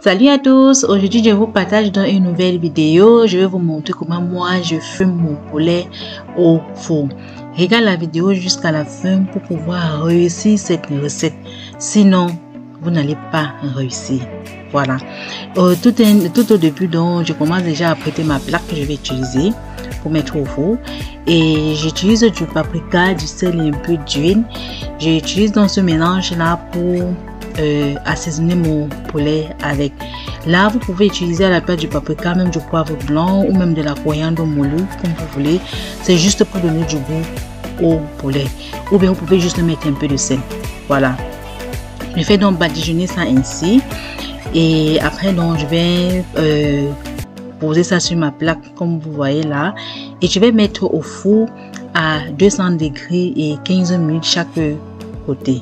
Salut à tous, aujourd'hui je vous partage dans une nouvelle vidéo. Je vais vous montrer comment moi je fume mon poulet au four. Regarde la vidéo jusqu'à la fin pour pouvoir réussir cette recette. Sinon, vous n'allez pas réussir. Voilà. Tout au début, donc, je commence déjà à prêter ma plaque que je vais utiliser pour mettre au four. Et j'utilise du paprika, du sel et un peu d'huile. J'utilise dans ce mélange là pour assaisonner mon poulet avec. Là, vous pouvez utiliser à la place du paprika, même du poivre blanc ou même de la coriandre moulue, comme vous voulez. C'est juste pour donner du goût au poulet. Ou bien vous pouvez juste mettre un peu de sel. Voilà. Je fais donc badigeonner ça ainsi. Et après, donc, je vais poser ça sur ma plaque, comme vous voyez là. Et je vais mettre au four à 200 degrés et 15 minutes chaque côté.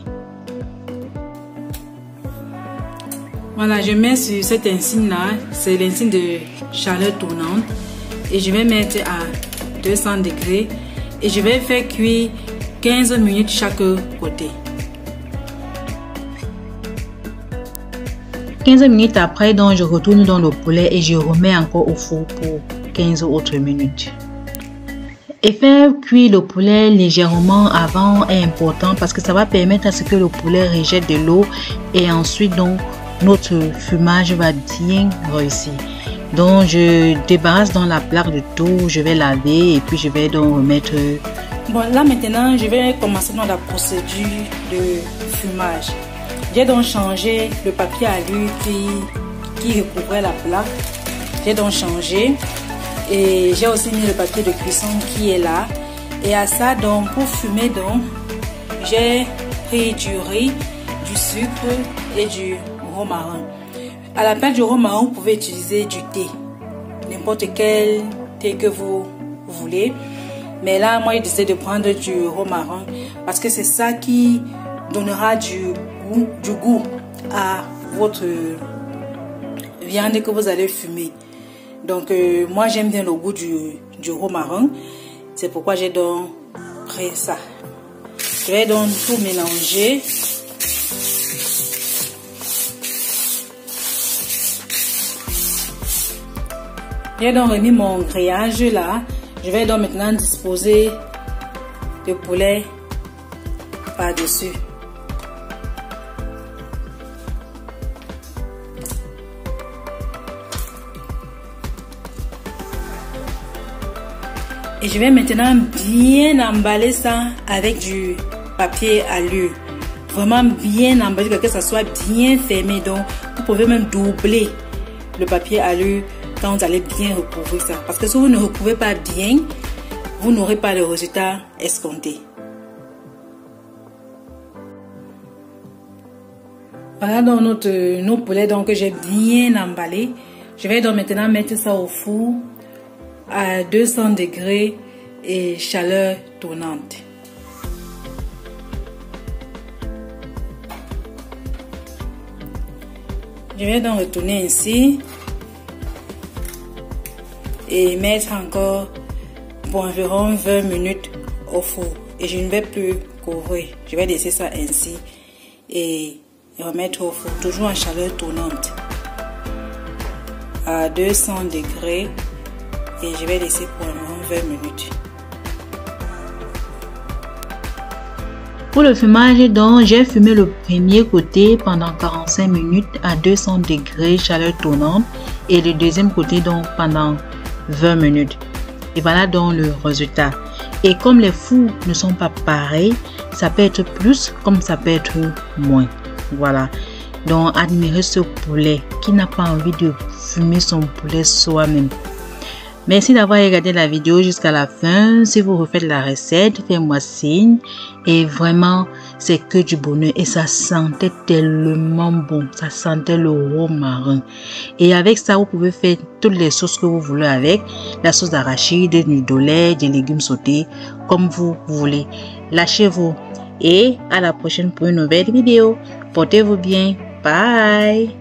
Voilà, je mets sur cette insigne là, c'est l'insigne de chaleur tournante. Et je vais mettre à 200 degrés. Et je vais faire cuire 15 minutes chaque côté. 15 minutes après, donc je retourne dans le poulet et je remets encore au four pour 15 autres minutes. Et faire cuire le poulet légèrement avant est important parce que ça va permettre à ce que le poulet rejette de l'eau et ensuite donc notre fumage va bien réussir. Donc je débarrasse dans la plaque de tout, je vais laver et puis je vais donc remettre. Bon, là maintenant je vais commencer dans la procédure de fumage. J'ai donc changé le papier alu qui recouvrait la plaque. J'ai donc changé et j'ai aussi mis le papier de cuisson qui est là. Et à ça donc pour fumer donc j'ai pris du riz, du sucre et du romarin. À la place du romarin, vous pouvez utiliser du thé, n'importe quel thé que vous voulez. Mais là, moi, j'ai décidé de prendre du romarin parce que c'est ça qui donnera du goût à votre viande que vous allez fumer. Donc, moi, j'aime bien le goût du romarin. C'est pourquoi j'ai donc pris ça. Je vais donc tout mélanger. J'ai donc remis mon grillage là. Je vais donc maintenant disposer le poulet par-dessus. Et je vais maintenant bien emballer ça avec du papier alu. Vraiment bien emballer, que ça soit bien fermé. Donc, vous pouvez même doubler le papier alu quand vous allez bien recouvrir ça. Parce que si vous ne recouvrez pas bien, vous n'aurez pas le résultat escompté. Voilà donc nos poulets donc, que j'ai bien emballé. Je vais donc maintenant mettre ça au four à 200 degrés et chaleur tournante. Je vais donc retourner ici et mettre encore pour environ 20 minutes au four. Et je ne vais plus couvrir. Je vais laisser ça ainsi et remettre au four, toujours en chaleur tournante à 200 degrés. Et je vais laisser pour environ 20 minutes. Pour le fumage, donc, j'ai fumé le premier côté pendant 45 minutes à 200 degrés, chaleur tournante. Et le deuxième côté, donc, pendant 20 minutes. Et voilà donc le résultat. Et comme les fours ne sont pas pareils, ça peut être plus comme ça peut être moins. Voilà. Donc, admirez ce poulet qui n'a pas envie de fumer son poulet soi-même. Merci d'avoir regardé la vidéo jusqu'à la fin. Si vous refaites la recette, faites-moi signe. Et vraiment, c'est que du bonheur. Et ça sentait tellement bon. Ça sentait le romarin. Et avec ça, vous pouvez faire toutes les sauces que vous voulez avec. La sauce d'arachide, des huile de lait, des légumes sautés, comme vous voulez. Lâchez-vous. Et à la prochaine pour une nouvelle vidéo. Portez-vous bien. Bye.